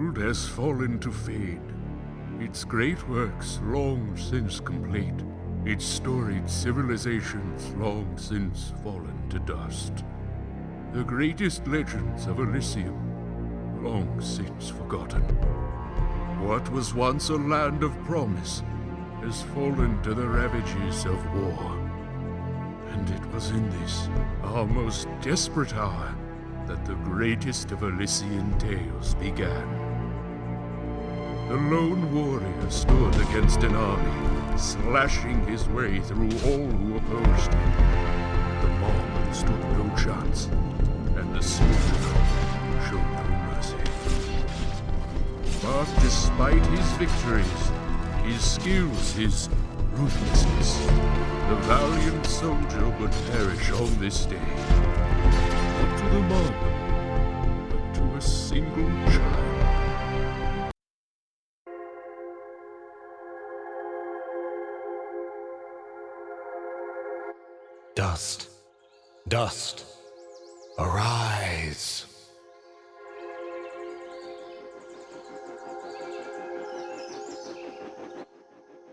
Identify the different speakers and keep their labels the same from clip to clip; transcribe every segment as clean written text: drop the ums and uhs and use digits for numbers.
Speaker 1: world has fallen to fade, its great works long since complete, its storied civilizations long since fallen to dust. The greatest legends of Elysium long since forgotten. What was once a land of promise has fallen to the ravages of war. And it was in this, our most desperate hour, that the greatest of Elysian tales began. The lone warrior stood against an army, slashing his way through all who opposed him. The mob stood no chance, and the soldier showed no mercy. But despite his victories, his skills, his ruthlessness, the valiant soldier would perish on this day. Not to the mob, but to a single child.
Speaker 2: Dust, dust, arise.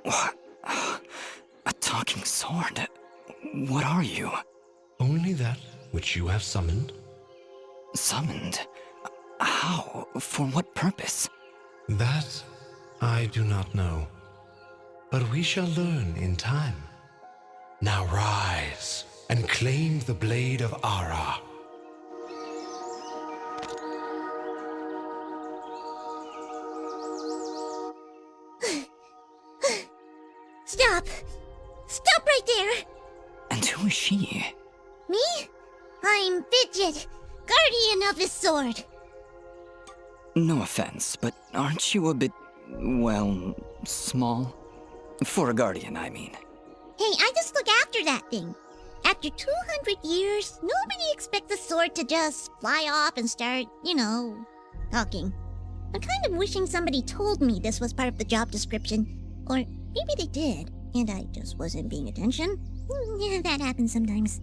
Speaker 3: What? A talking sword? What are you?
Speaker 2: Only that which you have summoned.
Speaker 3: Summoned? How? For what purpose?
Speaker 2: That I do not know. But we shall learn in time. Now rise and claim the Blade of Ahrah.
Speaker 4: Stop! Stop right there!
Speaker 3: And who is she?
Speaker 4: Me? I'm Fidget, guardian of this sword.
Speaker 3: No offense, but aren't you a bit, well, small? For a guardian, I mean.
Speaker 4: Hey, I just look after that thing. After 200 years, nobody expects the sword to just fly off and start, talking. I'm kind of wishing somebody told me this was part of the job description. Or maybe they did, and I just wasn't paying attention. Yeah, that happens sometimes.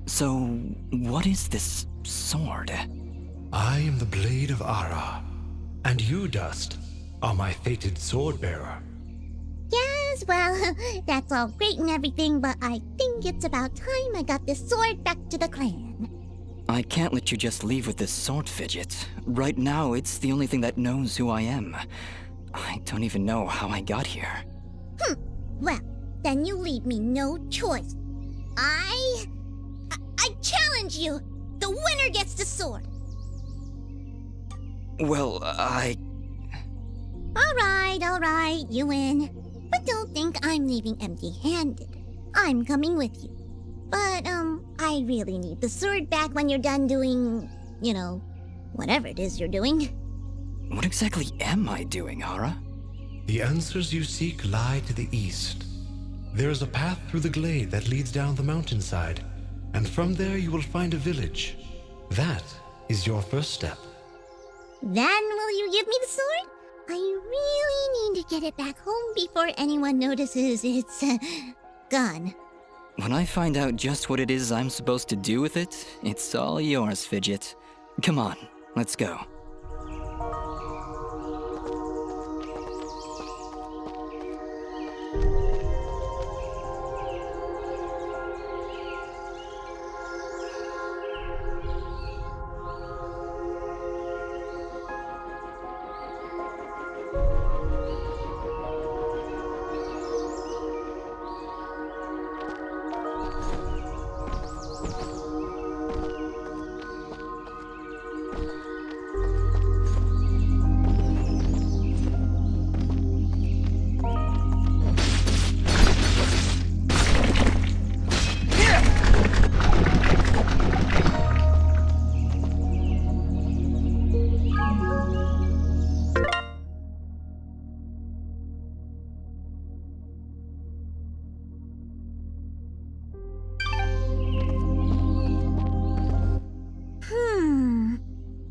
Speaker 3: So, what is this sword?
Speaker 2: I am the Blade of Ahrah, and you, Dust, are my fated sword-bearer.
Speaker 4: Yes, well, that's all great and everything, but I think it's about time I got this sword back to the clan.
Speaker 3: I can't let you just leave with this sword, Fidget. Right now, it's the only thing that knows who I am. I don't even know how I got here.
Speaker 4: Well, then you leave me no choice. I challenge you! The winner gets the sword!
Speaker 3: Well,
Speaker 4: Alright, you win. But don't think I'm leaving empty-handed. I'm coming with you. But, I really need the sword back when you're done doing, whatever it is you're doing.
Speaker 3: What exactly am I doing, Ahrah?
Speaker 2: The answers you seek lie to the east. There is a path through the glade that leads down the mountainside, and from there you will find a village. That is your first step.
Speaker 4: Then will you give me the sword? I really need to get it back home before anyone notices it's, gone.
Speaker 3: When I find out just what it is I'm supposed to do with it, it's all yours, Fidget. Come on, let's go.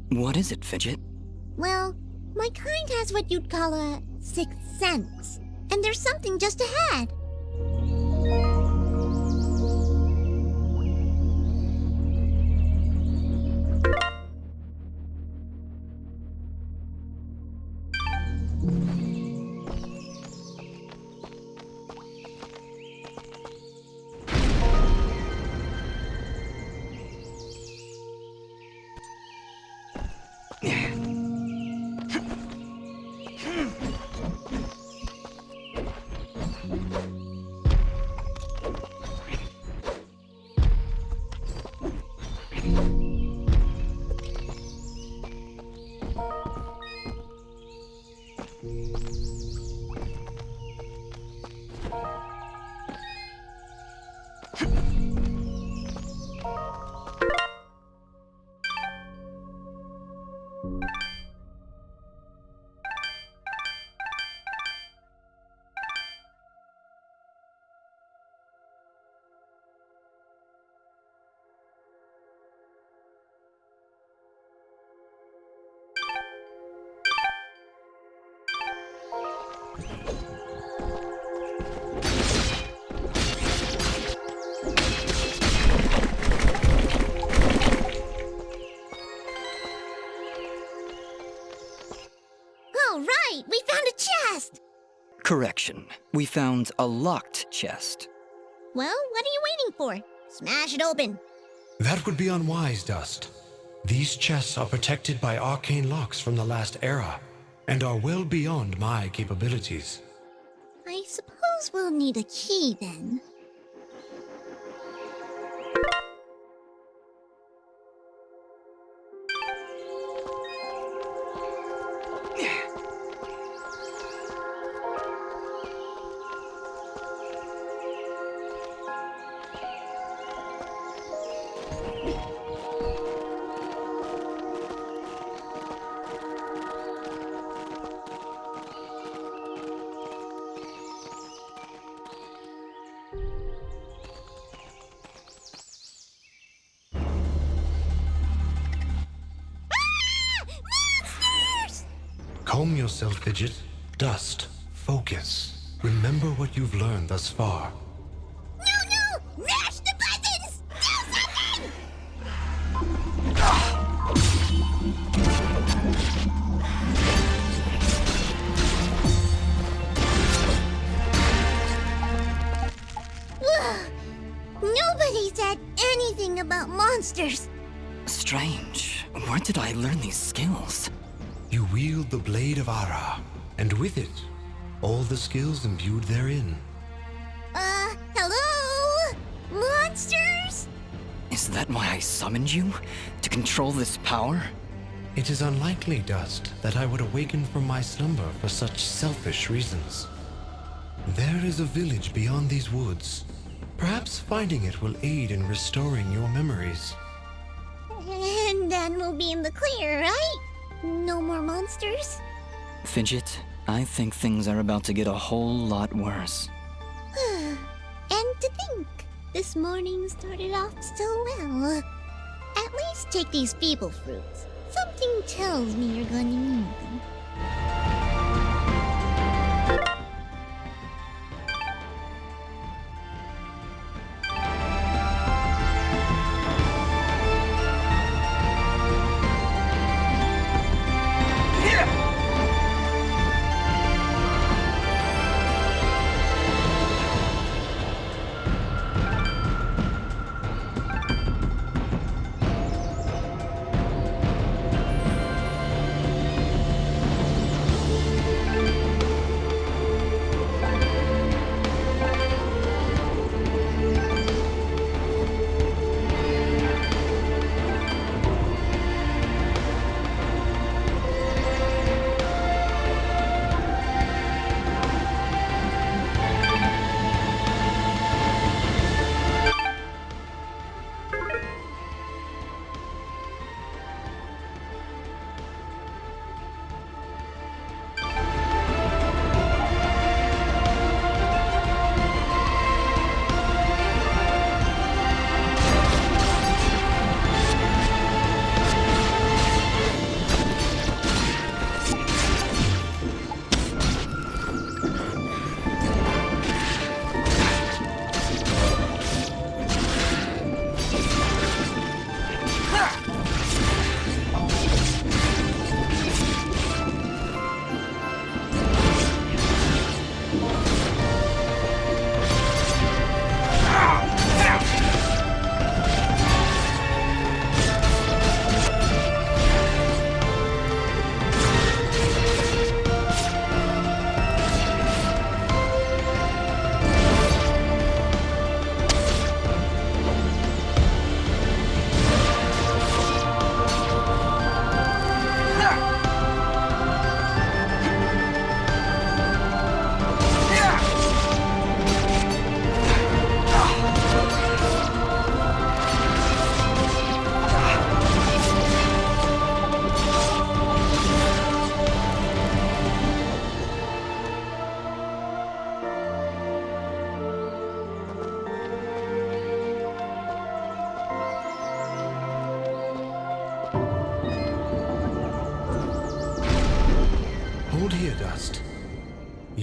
Speaker 3: What is it, Fidget?
Speaker 4: Well, my kind has what you'd call a sixth sense. And there's something just ahead. All right, we found a chest!
Speaker 3: Correction. We found a locked chest.
Speaker 4: Well, what are you waiting for? Smash it open.
Speaker 2: That would be unwise, Dust. These chests are protected by arcane locks from the last era, and are well beyond my capabilities.
Speaker 4: I suppose we'll need a key then.
Speaker 2: Calm yourself, Fidget. Dust. Focus. Remember what you've learned thus far.
Speaker 4: No! Mash the buttons! Do something! Ugh. Nobody said anything about monsters.
Speaker 3: Strange. Where did I learn these skills?
Speaker 2: You wield the Blade of Ahrah, and with it, all the skills imbued therein.
Speaker 4: Hello? Monsters?
Speaker 3: Is that why I summoned you? To control this power?
Speaker 2: It is unlikely, Dust, that I would awaken from my slumber for such selfish reasons. There is a village beyond these woods. Perhaps finding it will aid in restoring your memories.
Speaker 4: And then we'll be in the clear, right? No more monsters?
Speaker 3: Fidget, I think things are about to get a whole lot worse.
Speaker 4: And to think, this morning started off so well. At least take these feeble fruits. Something tells me you're going to need them.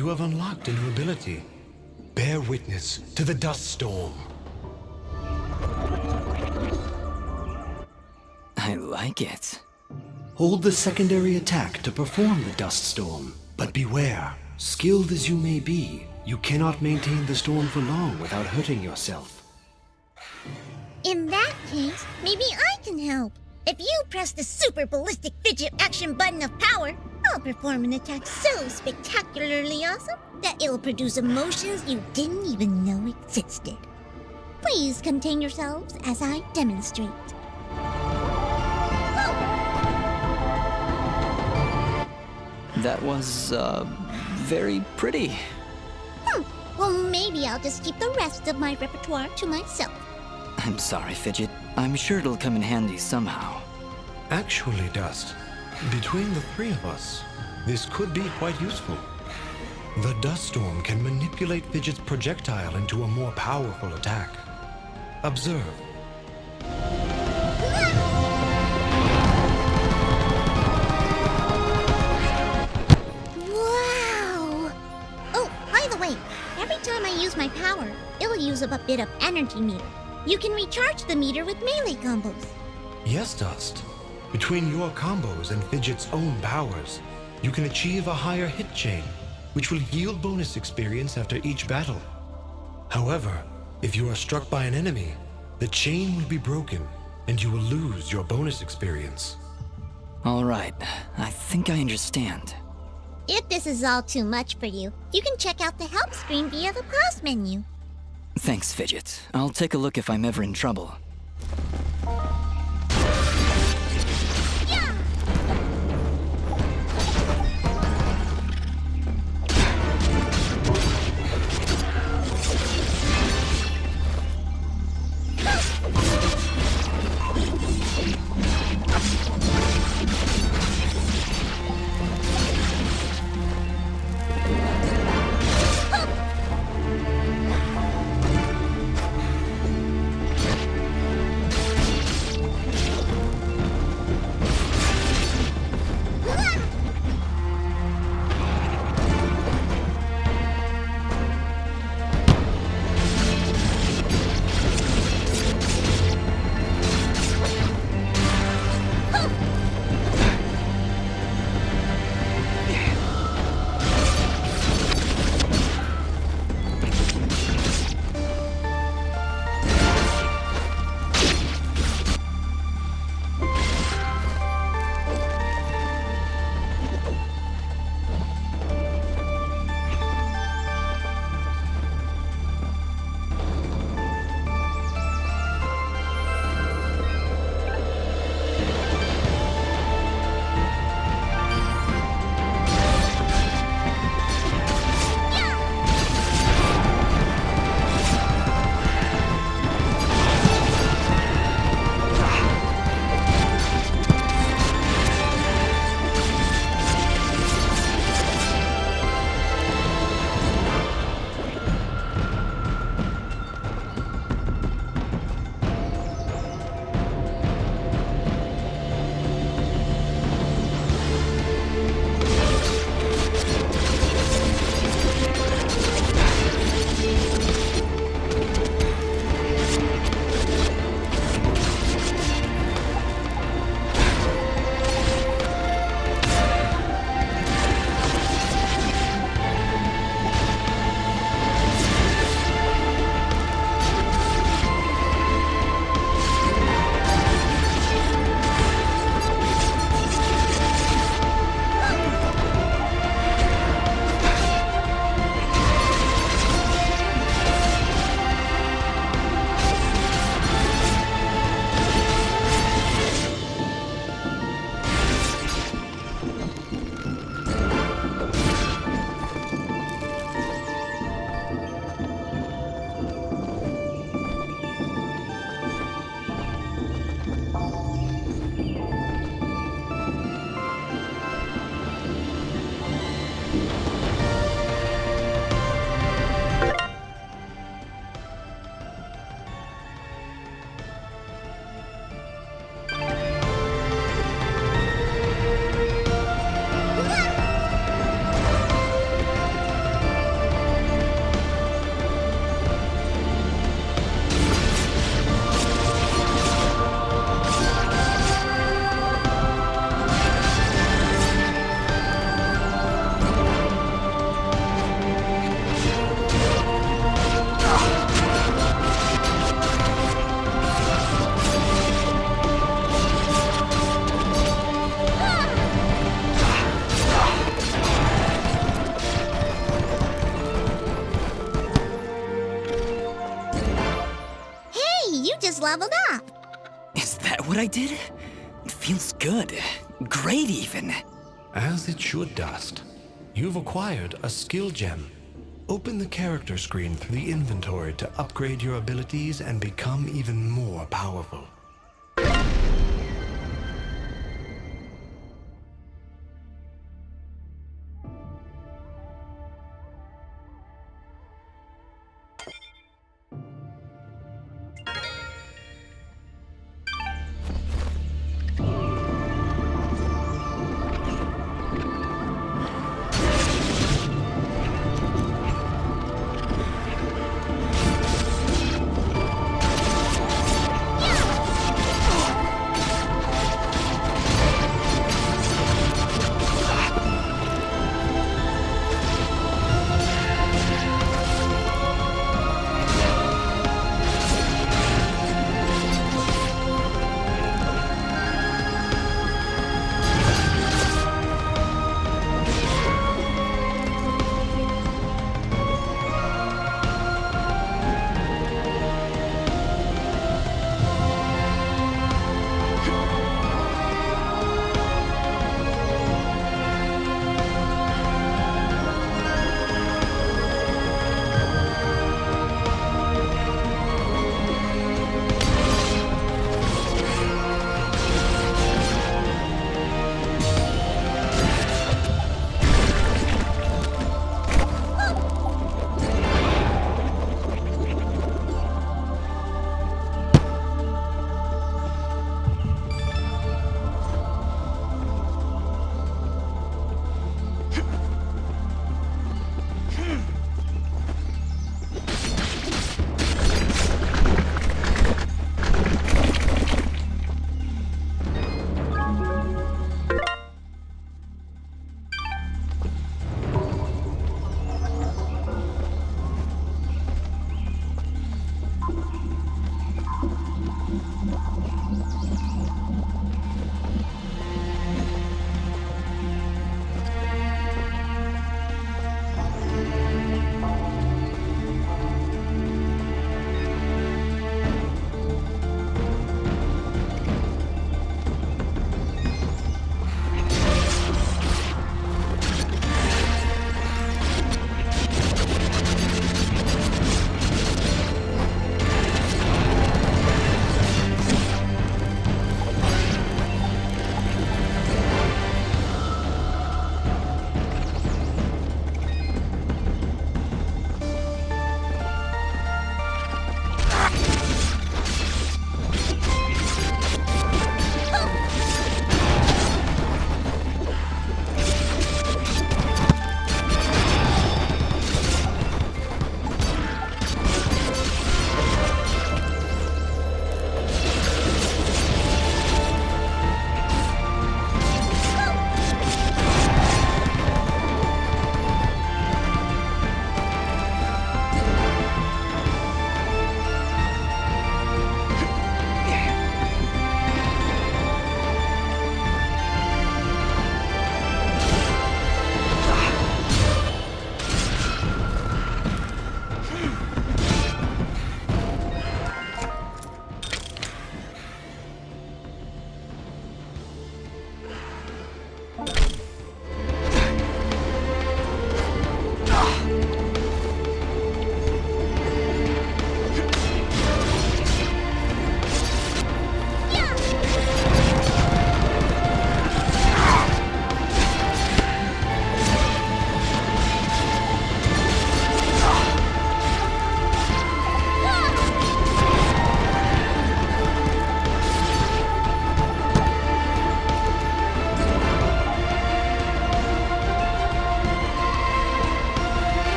Speaker 2: you have unlocked a new ability. Bear witness to the dust storm.
Speaker 3: I like it.
Speaker 5: Hold the secondary attack to perform the dust storm. But beware, skilled as you may be, you cannot maintain the storm for long without hurting yourself.
Speaker 4: In that case, maybe I can help. If you press the super ballistic fidget action button of power, I'll perform an attack so spectacularly awesome that it'll produce emotions you didn't even know existed. Please contain yourselves as I demonstrate.
Speaker 3: That was, very pretty.
Speaker 4: Well, maybe I'll just keep the rest of my repertoire to myself.
Speaker 3: I'm sorry, Fidget. I'm sure it'll come in handy somehow.
Speaker 2: Actually, Dust, between the three of us, this could be quite useful. The dust storm can manipulate Fidget's projectile into a more powerful attack. Observe.
Speaker 4: Wow! Oh, by the way, every time I use my power, it'll use up a bit of energy meter. You can recharge the meter with melee combos.
Speaker 2: Yes, Dust. Between your combos and Fidget's own powers, you can achieve a higher hit chain, which will yield bonus experience after each battle. However, if you are struck by an enemy, the chain will be broken, and you will lose your bonus experience.
Speaker 3: All right, I think I understand.
Speaker 4: If this is all too much for you, you can check out the help screen via the pause menu.
Speaker 3: Thanks, Fidget. I'll take a look if I'm ever in trouble.
Speaker 4: just leveled up.
Speaker 3: Is that what I did? It feels good. Great, even.
Speaker 2: As it should, Dust. You've acquired a skill gem. Open the character screen through the inventory to upgrade your abilities and become even more powerful.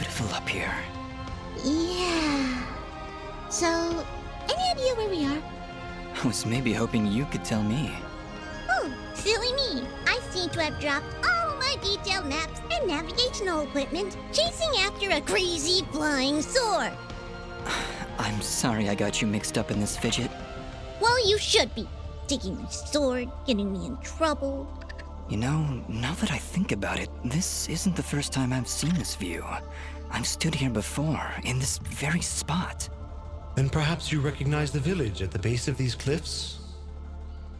Speaker 3: beautiful up here.
Speaker 4: Yeah. So, any idea where we are?
Speaker 3: I was maybe hoping you could tell me.
Speaker 4: Oh, silly me. I seem to have dropped all my detailed maps and navigational equipment chasing after a crazy flying sword.
Speaker 3: I'm sorry I got you mixed up in this, Fidget.
Speaker 4: Well, you should be. Taking my sword, getting me in trouble.
Speaker 3: You know, now that I think about it, this isn't the first time I've seen this view. I've stood here before, in this very spot.
Speaker 2: Then perhaps you recognize the village at the base of these cliffs?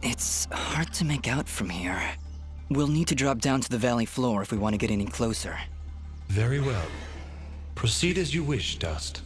Speaker 3: It's hard to make out from here. We'll need to drop down to the valley floor if we want to get any closer.
Speaker 2: Very well. Proceed as you wish, Dust.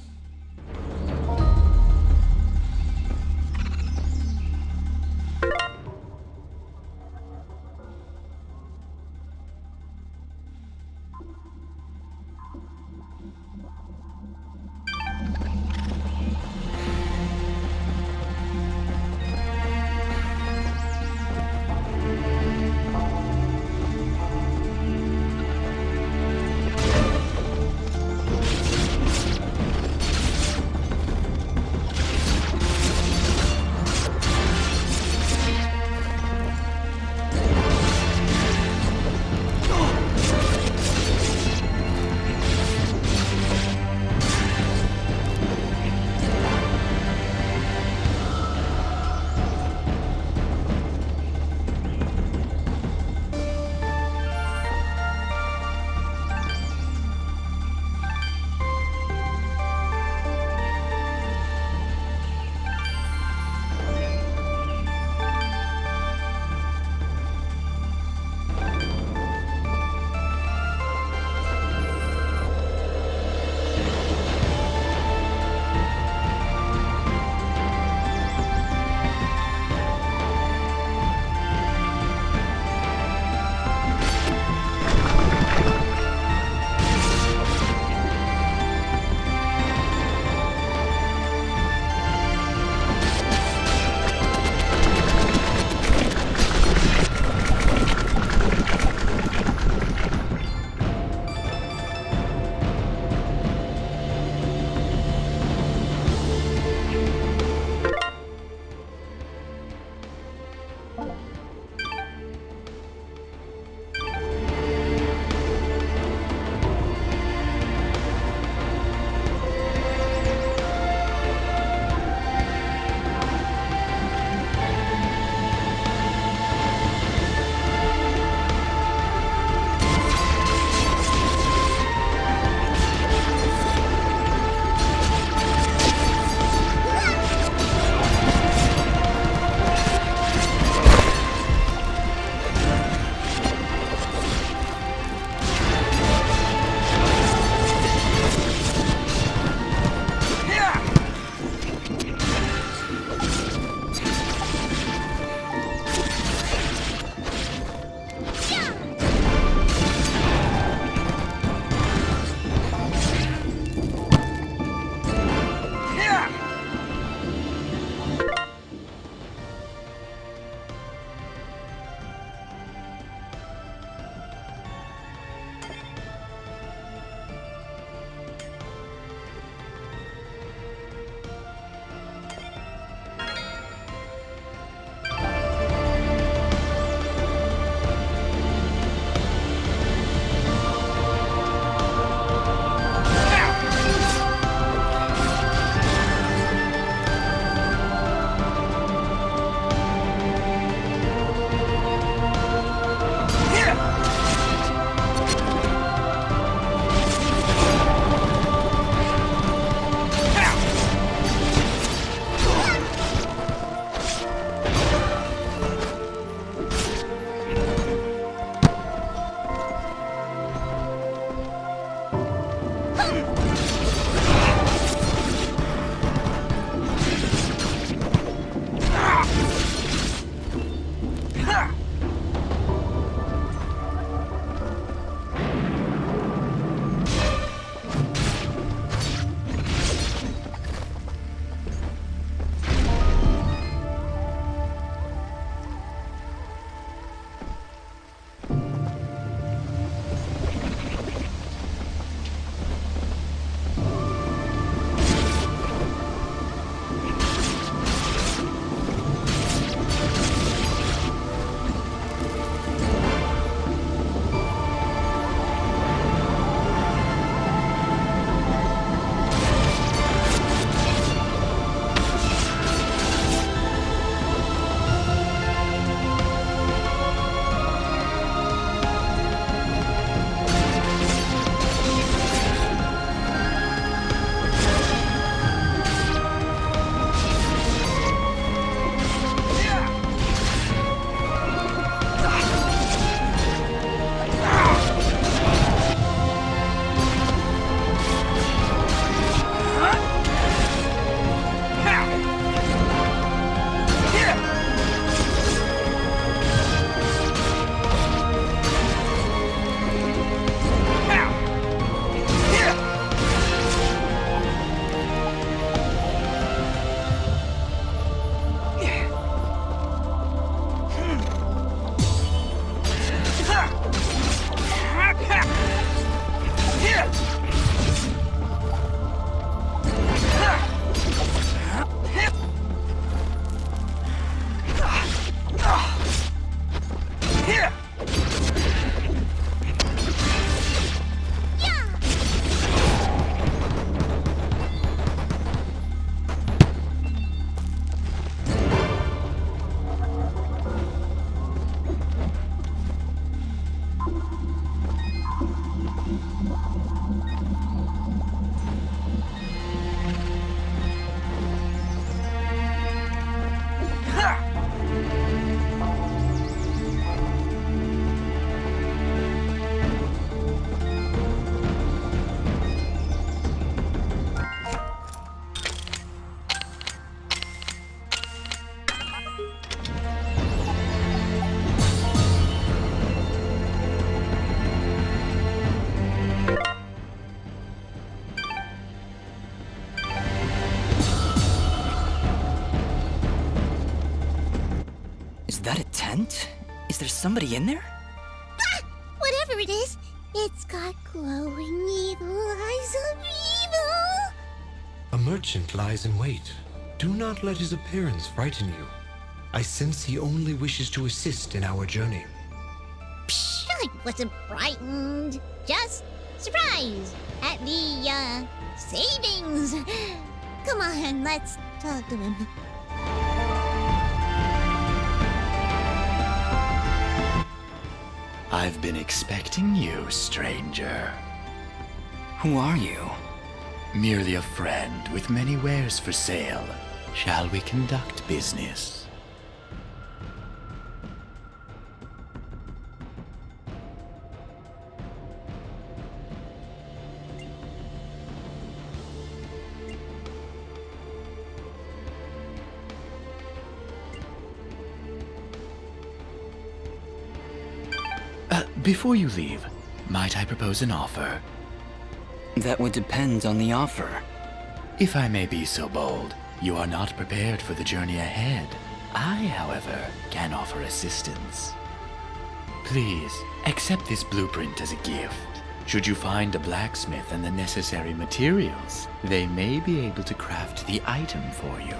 Speaker 3: vent? Is there somebody in there?
Speaker 4: Ah! Whatever it is, it's got glowing evil eyes of evil.
Speaker 2: A merchant lies in wait. Do not let his appearance frighten you. I sense he only wishes to assist in our journey.
Speaker 4: Psh, I wasn't frightened. Just surprised at the, savings. Come on, let's talk to him.
Speaker 6: I've been expecting you, stranger.
Speaker 3: Who are you?
Speaker 6: Merely a friend with many wares for sale. Shall we conduct business? Before you leave, might I propose an offer?
Speaker 3: That would depend on the offer.
Speaker 6: If I may be so bold, you are not prepared for the journey ahead. I, however, can offer assistance. Please, accept this blueprint as a gift. Should you find a blacksmith and the necessary materials, they may be able to craft the item for you.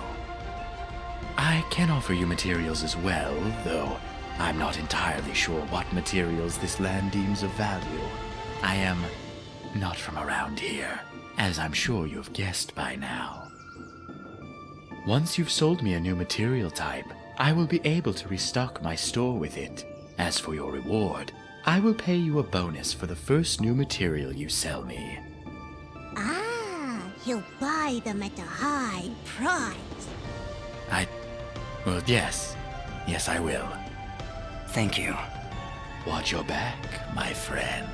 Speaker 6: I can offer you materials as well, though I'm not entirely sure what materials this land deems of value. I am not from around here, as I'm sure you've guessed by now. Once you've sold me a new material type, I will be able to restock my store with it. As for your reward, I will pay you a bonus for the first new material you sell me.
Speaker 4: Ah, he'll buy them at a high price.
Speaker 6: Well, yes. Yes, I will.
Speaker 3: Thank you.
Speaker 6: Watch your back, my friend.